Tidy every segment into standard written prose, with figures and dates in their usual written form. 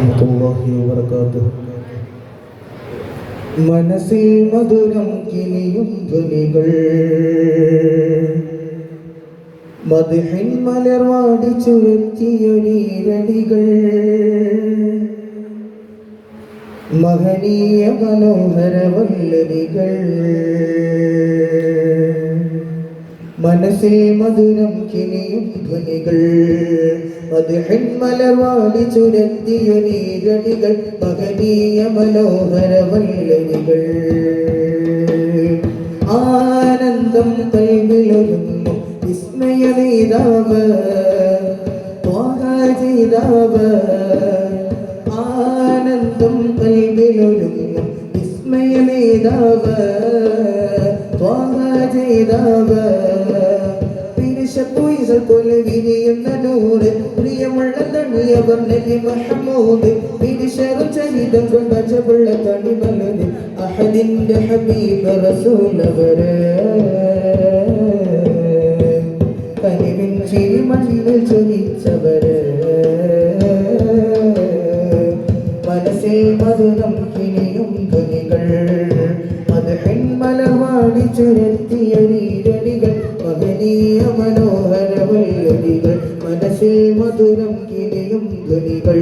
വറഹ്മത്തുള്ളാഹി വബറകാതുഹു. മനസ്സിൽ മധുരം കിനിയും ധ്വനികൾ, മദ്ഹിൻ മലർവാടി ചുഴറ്റിയൊരീരടികൾ, മഹനീയ മനോഹര വല്ലരികൾ. മനസ്സിൽ മധുരം കിനിയും ധ്വനികൾ, മദ്ഹിൻ മലർവാടി ചുഴറ്റിയൊരീരടികൾ, മഹനീയ മനോഹര വല്ലരികൾ. ആനന്ദം കൽവിലൊരുങ്ങും വിസ്മയമേതാവ് ത്വാഹ ചെയ്താവ്. ആനന്ദം കൽവിലൊരുങ്ങും വിസ്മയമേതാവ് ത്വാഹ ചെയ്താവ്. പിരിശപ്പൊയ്കൾ പോലെ വിരിയുന്ന നൂറ്, പ്രിയമുള്ള തണിയവർ നബി മുഹമ്മദ്. പിരിശറും ചരിതം കൊണ്ട് അജബുള്ള തണിമലത് അഹദിന്റെ ഹബീബ് റസൂലവര്. കനിവിൻ ചിരി മണ്ണിൽ ചൊരിച്ചവര്. മനസ്സിൽ മധുരം കിനിയും ധ്വനികൾ, മദ്ഹിൻ മലർവാടി ചുഴറ്റിയൊരീരടികൾ, മഹനീയ മനോഹര വല്ലരികൾ. മനസ്സിൽ മധുരം കിനിയും ധ്വനികൾ,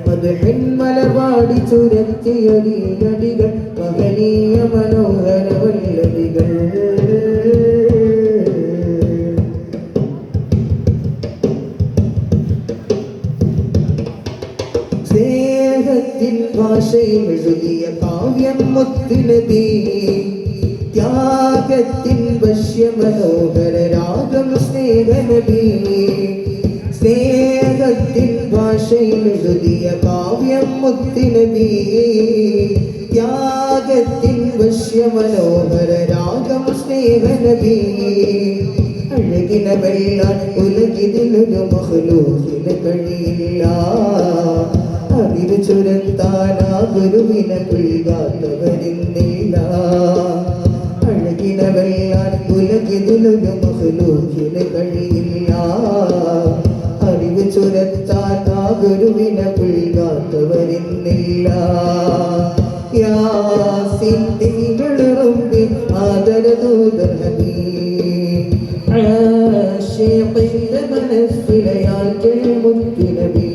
മദ്ഹിൻ മലർവാടി ചുഴറ്റിയൊരീരടികൾ, മഹനീയ മനോഹര വല്ലരികൾ. സ്നേഹത്തിൻ ഭാഷയിൽ എഴുതിയ കാവ്യം മുത്തുനബി, ത്യാഗത്തിൻ വശ്യമനോഹര രാഗം സ്നേഹനബി. സ്നേഹത്തിൻ ഭാഷയിൽ എഴുതിയ കാവ്യം മുത്തുനബി, ത്യാഗത്തിൻ വശ്യമനോഹര രാഗം സ്നേഹനബി. അഴകിനമെല്ലാം ഉലകിതിലൊരു മഖ്ലൂഖിന് കഴിയില്ല, അറിവ് ചുരത്താനാ ഗുരുവിനെ പുൽകാത്തവരിന്നില്ല. അഴകിനമെല്ലാം ഉലകിതിലൊരു മഖ്ലൂഖിന് കഴിയില്ല, അറിവ് ചുരത്താനാ ഗുരുവിനെ പുൽകാത്തവരിന്നില്ല. യാസിൻ തിങ്കൾ റബ്ബി ആദരദൂതർ നബി, ആശിഖിന്റെ മനസ്സിലയാറ്റൽ മുത്തുനബി.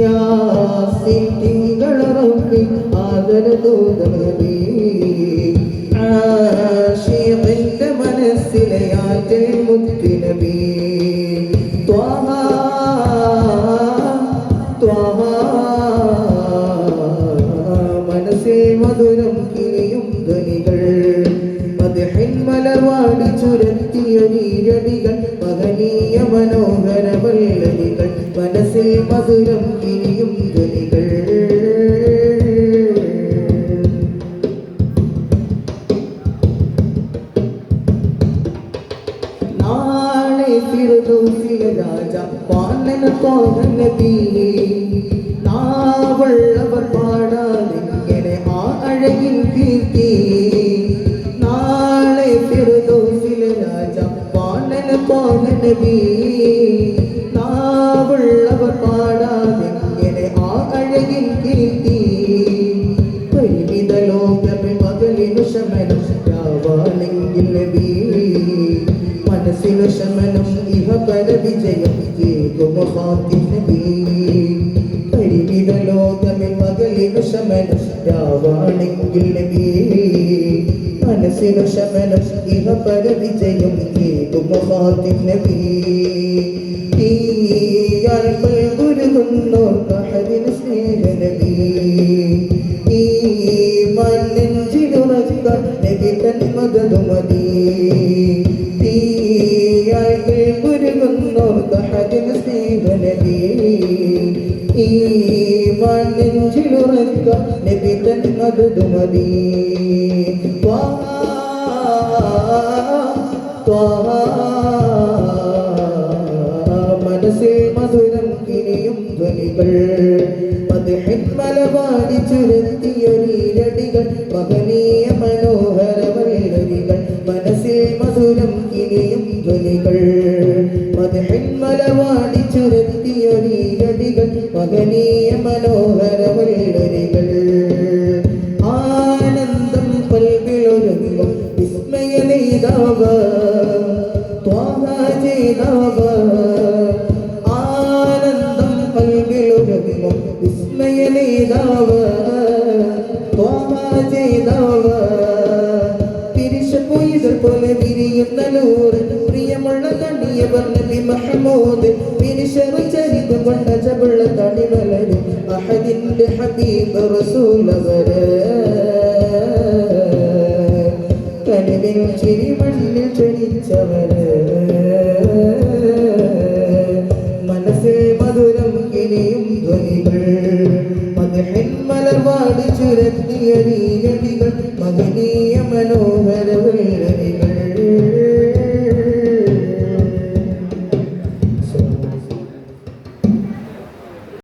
യാസിൻ തിങ്കൾ റബ്ബി ആദരദൂതർ നബി, ആശിഖിന്റെ മനസ്സിലയാറ്റൽ മുത്തുനബി. ത്വാഹ ത്വാഹ. മനസ്സിൽ മധുരം കിനിയും ധ്വനികൾ, മദ്ഹിൻ മലർവാടി ചുഴറ്റിയൊരീരടികൾ, മഹനീയ മനോഹര വല്ലരികൾ. മനസ്സിൽ മധുരം കിനിയും ധ്വനികൾ. നാളെ ഫിർദൗസിലെ രാജ പാലന ത്വാഹ നബി, നാവുള്ളവർ പാടാതിങ്ങനെ ആ അഴകിൻ കീർത്തി. നാളെ ഫിർദൗസിലെ രാജ പാലന ത്വാഹ നബി, നാവുള്ളവർ പാടാതിങ്ങനെ ആ അഴകിൻ കീർത്തി. പരിമിത ലോകമേ പകലിനു ശമനം രാവാണെങ്കിൽ നബി, മനസ്സിനു ശമനം ഇഹ പര വിജയം ഏകും ഖാതിം നബി. പരിമിത ലോകമേ പകലിനു ശമനം രാവാണെങ്കിൽ നബി, മനസ്സിനു ശമനം ഇഹ പര വിജയം ഏകും ഖാതിം നബി. തീയാൽ പൽകുരുകുന്നോർ അഹദിൻ സ്നേഹനബി, ഈമാൻ നെഞ്ചിലുറക്കാൻ നബി തൻ മദദ് മതി. തീയാൽ പൽകുരുകുന്നോർ അഹദിൻ സ്നേഹനബി, ഈമാൻ നെഞ്ചിലുറക്കാൻ നബി തൻ മദദ് മതി. ത്വാഹ ത്വാഹ. മനസ്സിൽ മധുരം കിനിയും ധ്വനികൾ, മദ്ഹിൻ മലർവാടി ചുഴറ്റിയൊരീരടികൾ, മഹനീയ മനോഹര വല്ലരികൾ. മനസ്സിൽ മധുരം ഇനിയും ധ്വനികൾ മദ്ഹിൻ മലവാടി ചുരത്തിയൊരീരടികൾ മഹനീയ മനോഹര വല്ലരികൾ ആനന്ദം പൽവിലൊരുങ്ങും വിസ്മയ നേതാവ് ത്വാഹ ജേതാവ് ആനന്ദം പൽവിലൊരുങ്ങും വിസ്മയ നേതാവ് ത്വാഹ ജേതാവ് തിരിശപ്പൊയ്തൽ പോലെ വിരിയുന്ന നൂറ് പ്രിയമുള്ള കണ്ണിയവർ നബി മഹമൂദ് തിരിശറു ചരിതം കൊണ്ട ജബുള്ള തടിവലര് അഹദിന്റെ ഹബീബ് റസൂലവര് കനിവിൻ ചിരി മണ്ണിൽ ചൊരിച്ചവര് മനസ്സിൽ മധുരം ഇനിയും ധ്വനികൾ മദ്ഹിൻ മലർവാടി ചുരത്തിയ നീരടികൾ മഹനീയ മനോഹര